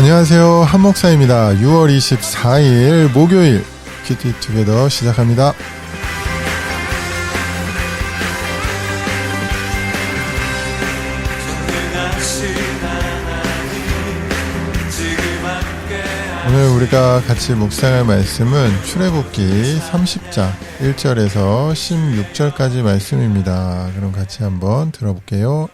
안녕하세요. 한목사입니다. 6월 24일 목요일 큐티 투게더 시작합니다. 오늘 우리가 같이 묵상할 말씀은 출애굽기 30장 1절에서 16절까지 말씀입니다. 그럼 같이 한번 들어볼게요.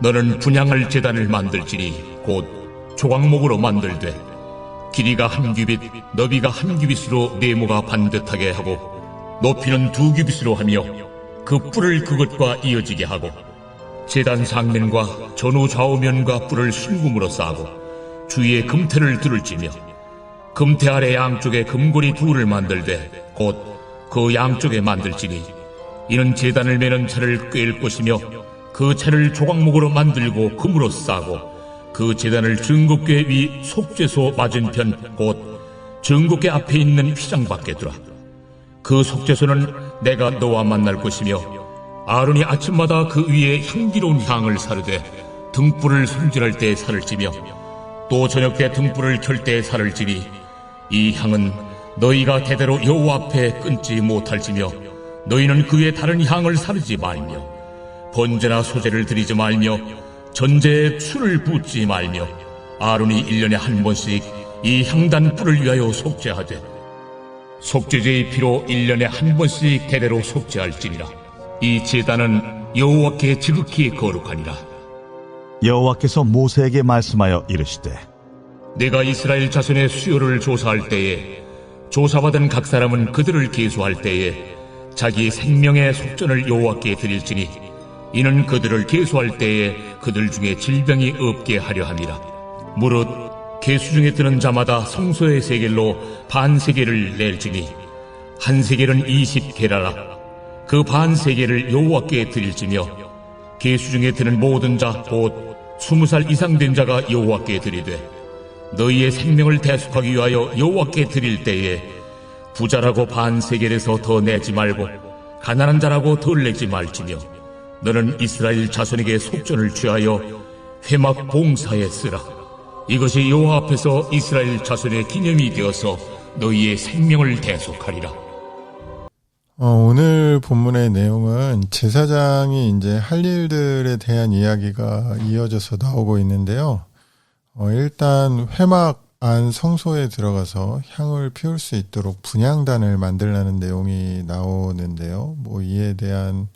너는 분향할 제단을 만들지니 곧 조각목으로 만들되 길이가 한 규빗 너비가 한 규빗으로 네모가 반듯하게 하고 높이는 2규빗으로 하며 그 뿔을 그것과 이어지게 하고 제단 상면과 전후 좌우면과 뿔을 순금으로 싸고 주위에 금태를 두를지며 금태 아래 양쪽에 금고리 둘을 만들되 곧 그 양쪽에 만들지니 이는 제단을 매는 차를 꿰일 것이며 그 차를 조각목으로 만들고 금으로 싸고 그 제단을 증거궤 위 속죄소 맞은편 곧 증거궤 앞에 있는 휘장 밖에 두라. 그 속죄소는 내가 너와 만날 것이며 아론이 아침마다 그 위에 향기로운 향을 사르되 등불을 손질할 때 살을 찌며 또 저녁 때 등불을 켤 때 살을 찌니 이 향은 너희가 대대로 여호와 앞에 끊지 못할지며 너희는 그 위에 다른 향을 사르지 말며 번제나 소제를 드리지 말며 전제에 술을 붓지 말며 아론이 1년에 한 번씩 이 향단 뿔을 위하여 속죄하되 속죄제의 피로 1년에 한 번씩 대대로 속죄할지니라. 이 제단은 여호와께 지극히 거룩하니라. 여호와께서 모세에게 말씀하여 이르시되 내가 이스라엘 자손의 수요를 조사할 때에 조사받은 각 사람은 그들을 계수할 때에 자기 생명의 속전을 여호와께 드릴지니 이는 그들을 계수할 때에 그들 중에 질병이 없게 하려 함이라. 무릇 계수 중에 드는 자마다 성소의 세겔로 반 세겔을 낼지니 한 세겔은 20게라라. 그 반 세겔을 여호와께 드릴지며 계수 중에 드는 모든 자 곧 20살 이상 된 자가 여호와께 드리되 너희의 생명을 대속하기 위하여 여호와께 드릴 때에 부자라고 반 세겔에서 더 내지 말고 가난한 자라고 덜 내지 말지며 너는 이스라엘 자손에게 속전을 취하여 회막 봉사에 쓰라. 이것이 여호와 앞에서 이스라엘 자손의 기념이 되어서 너희의 생명을 대속하리라. 오늘 본문의 내용은 제사장이 이제 할 일들에 대한 이야기가 이어져서 나오고 있는데요. 일단 회막 안 성소에 들어가서 향을 피울 수 있도록 분향단을 만들라는 내용이 나오는데요. 이에 대한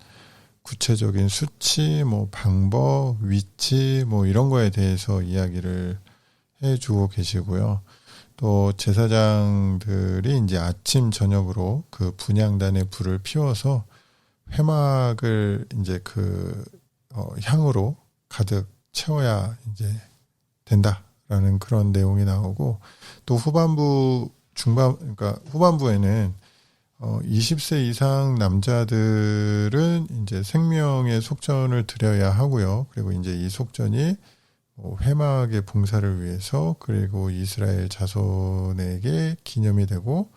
구체적인 수치, 방법, 위치, 이런 거에 대해서 이야기를 해주고 계시고요. 또 제사장들이 이제 아침, 저녁으로 그 분향단의 불을 피워서 회막을 이제 향으로 가득 채워야 이제 된다라는 그런 내용이 나오고 또 후반부에는 20세 이상 남자들은 이제 생명의 속전을 드려야 하고요. 그리고 이제 이 속전이 회막의 봉사를 위해서 그리고 이스라엘 자손에게 기념이 되고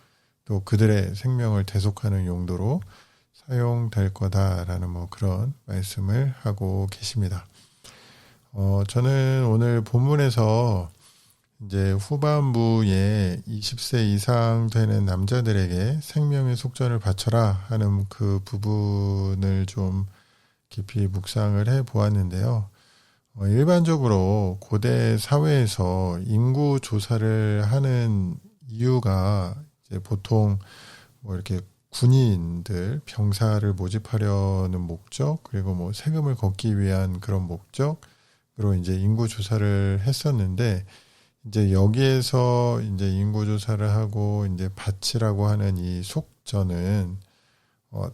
또 그들의 생명을 대속하는 용도로 사용될 거다라는 그런 말씀을 하고 계십니다. 저는 오늘 본문에서 이제 후반부에 20세 이상 되는 남자들에게 생명의 속전을 바쳐라 하는 그 부분을 좀 깊이 묵상을 해 보았는데요. 일반적으로 고대 사회에서 인구 조사를 하는 이유가 이제 보통 이렇게 군인들, 병사를 모집하려는 목적, 그리고 세금을 걷기 위한 그런 목적으로 이제 인구 조사를 했었는데, 이제 여기에서 이제 인구 조사를 하고 이제 바치라고 하는 이 속전은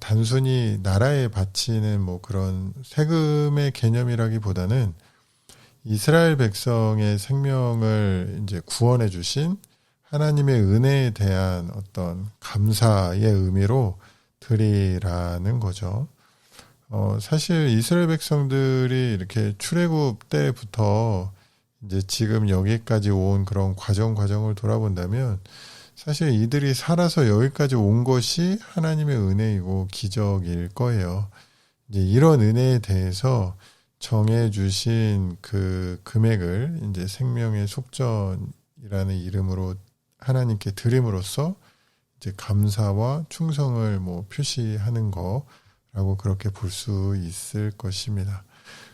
단순히 나라에 바치는 그런 세금의 개념이라기보다는 이스라엘 백성의 생명을 이제 구원해 주신 하나님의 은혜에 대한 어떤 감사의 의미로 드리라는 거죠. 사실 이스라엘 백성들이 이렇게 출애굽 때부터 이제 지금 여기까지 온 그런 과정을 돌아본다면 사실 이들이 살아서 여기까지 온 것이 하나님의 은혜이고 기적일 거예요. 이제 이런 은혜에 대해서 정해주신 그 금액을 이제 생명의 속전이라는 이름으로 하나님께 드림으로써 이제 감사와 충성을 뭐 표시하는 거라고 그렇게 볼 수 있을 것입니다.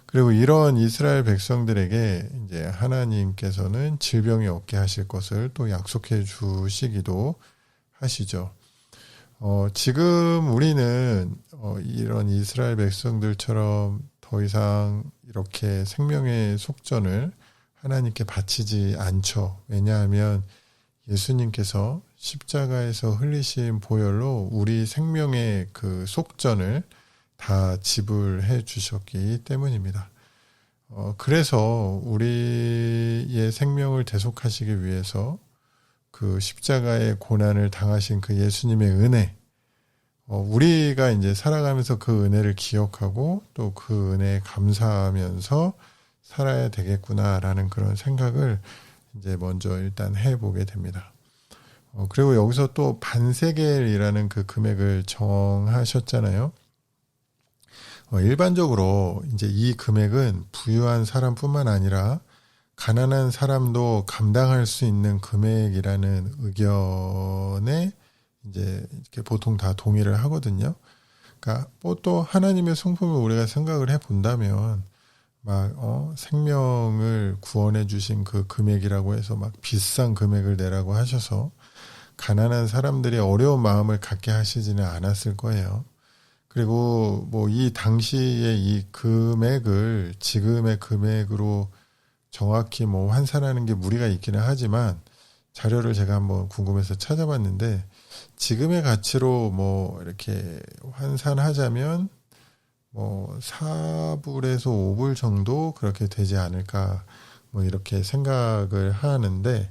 그리고 이런 이스라엘 백성들에게 이제 하나님께서는 질병이 없게 하실 것을 또 약속해 주시기도 하시죠. 지금 우리는 이런 이스라엘 백성들처럼 더 이상 이렇게 생명의 속전을 하나님께 바치지 않죠. 왜냐하면 예수님께서 십자가에서 흘리신 보혈로 우리 생명의 그 속전을 다 지불해 주셨기 때문입니다. 그래서 우리의 생명을 대속하시기 위해서 그 십자가의 고난을 당하신 그 예수님의 은혜, 우리가 이제 살아가면서 그 은혜를 기억하고 또 그 은혜에 감사하면서 살아야 되겠구나라는 그런 생각을 이제 먼저 일단 해보게 됩니다. 그리고 여기서 또 반세겔이라는 그 금액을 정하셨잖아요. 일반적으로 이제 이 금액은 부유한 사람뿐만 아니라 가난한 사람도 감당할 수 있는 금액이라는 의견에 이제 이렇게 보통 다 동의를 하거든요. 그러니까 또 하나님의 성품을 우리가 생각을 해 본다면 막 생명을 구원해 주신 그 금액이라고 해서 막 비싼 금액을 내라고 하셔서 가난한 사람들이 어려운 마음을 갖게 하시지는 않았을 거예요. 그리고 뭐 이 당시에 이 금액을 지금의 금액으로 정확히 뭐 환산하는 게 무리가 있기는 하지만 자료를 제가 한번 궁금해서 찾아봤는데 지금의 가치로 뭐 이렇게 환산하자면 뭐 4불에서 5불 정도 그렇게 되지 않을까 뭐 이렇게 생각을 하는데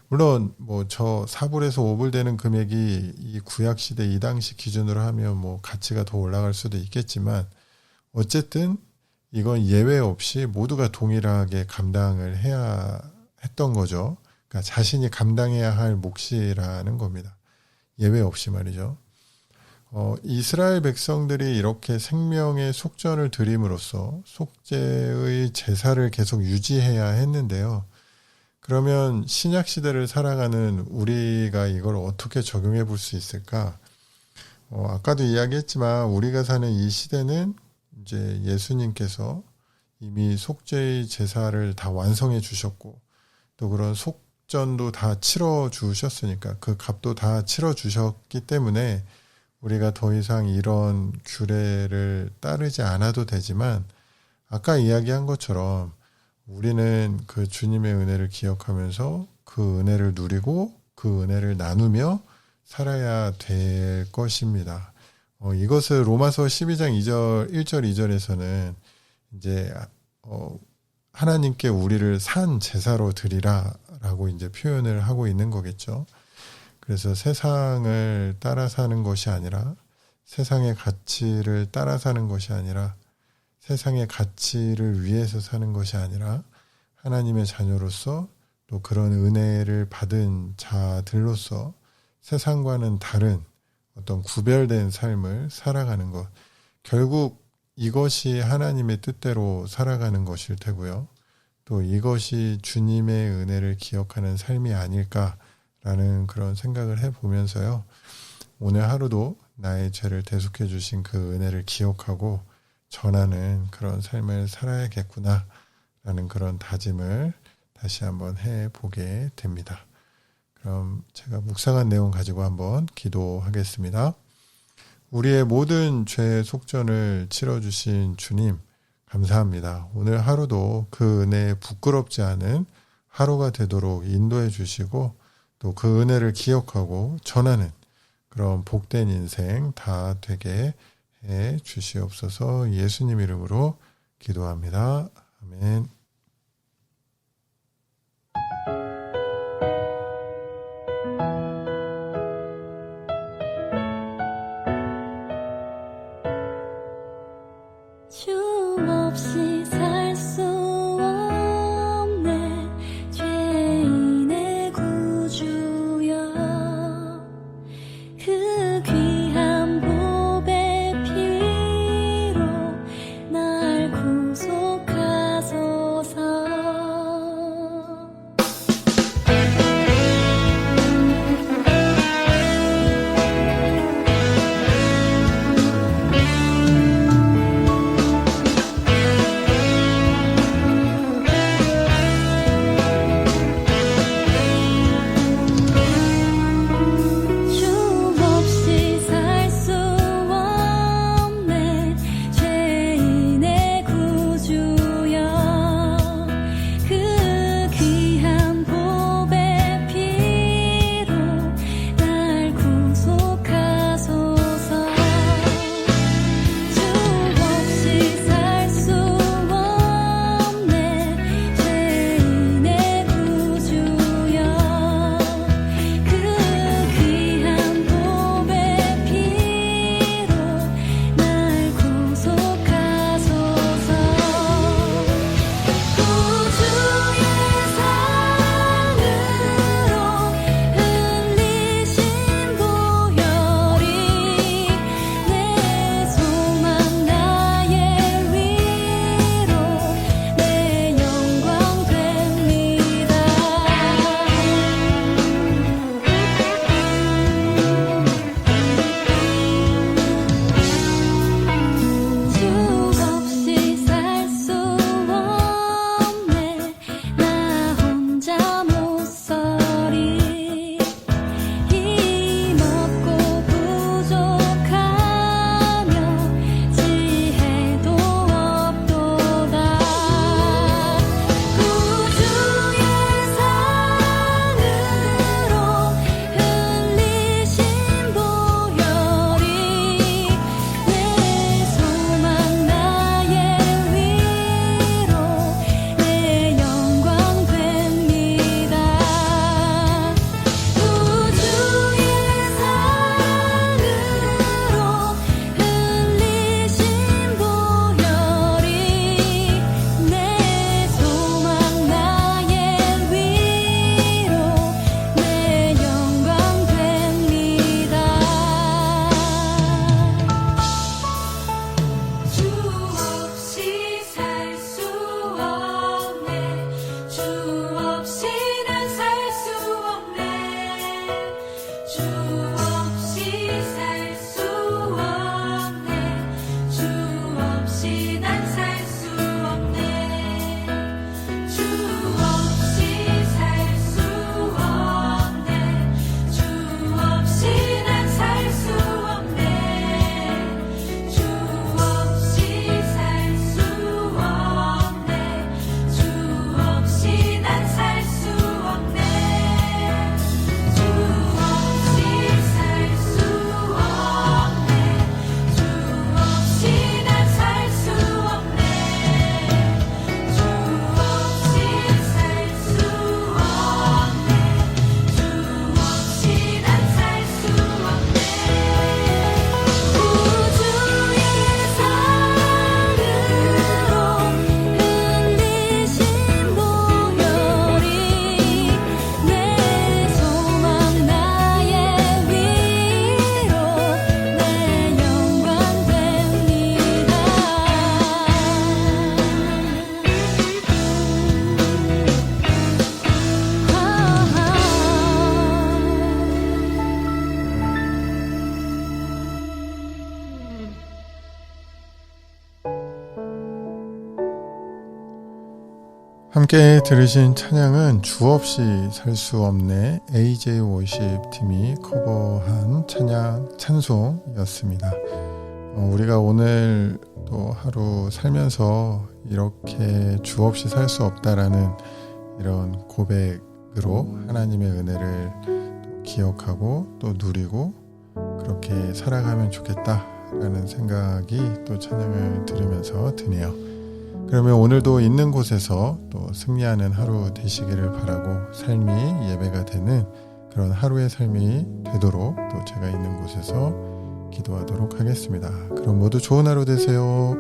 물론 뭐 저 4불에서 5불 되는 금액이 이 구약 시대 이 당시 기준으로 하면 뭐 가치가 더 올라갈 수도 있겠지만 어쨌든 이건 예외 없이 모두가 동일하게 감당을 해야 했던 거죠. 그러니까 자신이 감당해야 할 몫이라는 겁니다. 예외 없이 말이죠. 이스라엘 백성들이 이렇게 생명의 속전을 드림으로써 속죄의 제사를 계속 유지해야 했는데요. 그러면 신약 시대를 살아가는 우리가 이걸 어떻게 적용해 볼 수 있을까? 아까도 이야기했지만 우리가 사는 이 시대는 이제 예수님께서 이미 속죄의 제사를 다 완성해 주셨고 또 그런 속전도 다 치러 주셨으니까 그 값도 다 치러 주셨기 때문에 우리가 더 이상 이런 규례를 따르지 않아도 되지만 아까 이야기한 것처럼 우리는 그 주님의 은혜를 기억하면서 그 은혜를 누리고 그 은혜를 나누며 살아야 될 것입니다. 이것을 로마서 12장 1절 2절에서는 이제 하나님께 우리를 산 제사로 드리라라고 이제 표현을 하고 있는 거겠죠. 그래서 세상을 따라 사는 것이 아니라 세상의 가치를 따라 사는 것이 아니라 세상의 가치를 위해서 사는 것이 아니라 하나님의 자녀로서 또 그런 은혜를 받은 자들로서 세상과는 다른 어떤 구별된 삶을 살아가는 것. 결국 이것이 하나님의 뜻대로 살아가는 것일 테고요. 또 이것이 주님의 은혜를 기억하는 삶이 아닐까라는 그런 생각을 해보면서요. 오늘 하루도 나의 죄를 대속해 주신 그 은혜를 기억하고 전하는 그런 삶을 살아야겠구나 라는 그런 다짐을 다시 한번 해보게 됩니다. 그럼 제가 묵상한 내용 가지고 한번 기도하겠습니다. 우리의 모든 죄의 속전을 치러주신 주님 감사합니다. 오늘 하루도 그 은혜에 부끄럽지 않은 하루가 되도록 인도해 주시고 또 그 은혜를 기억하고 전하는 그런 복된 인생 다 되게 해 주시옵소서. 예수님 이름으로 기도합니다. 아멘. 주 없이 살 수 없네 죄인의 구주여 그 귀한 보배 피로 함께 들으신 찬양은 주 없이 살 수 없네 AJ 워십 팀이 커버한 찬양 찬송이었습니다. 우리가 오늘 또 하루 살면서 이렇게 주 없이 살 수 없다라는 이런 고백으로 하나님의 은혜를 또 기억하고 또 누리고 그렇게 살아가면 좋겠다라는 생각이 또 찬양을 들으면서 드네요. 그러면 오늘도 있는 곳에서 또 승리하는 하루 되시기를 바라고 삶이 예배가 되는 그런 하루의 삶이 되도록 또 제가 있는 곳에서 기도하도록 하겠습니다. 그럼 모두 좋은 하루 되세요.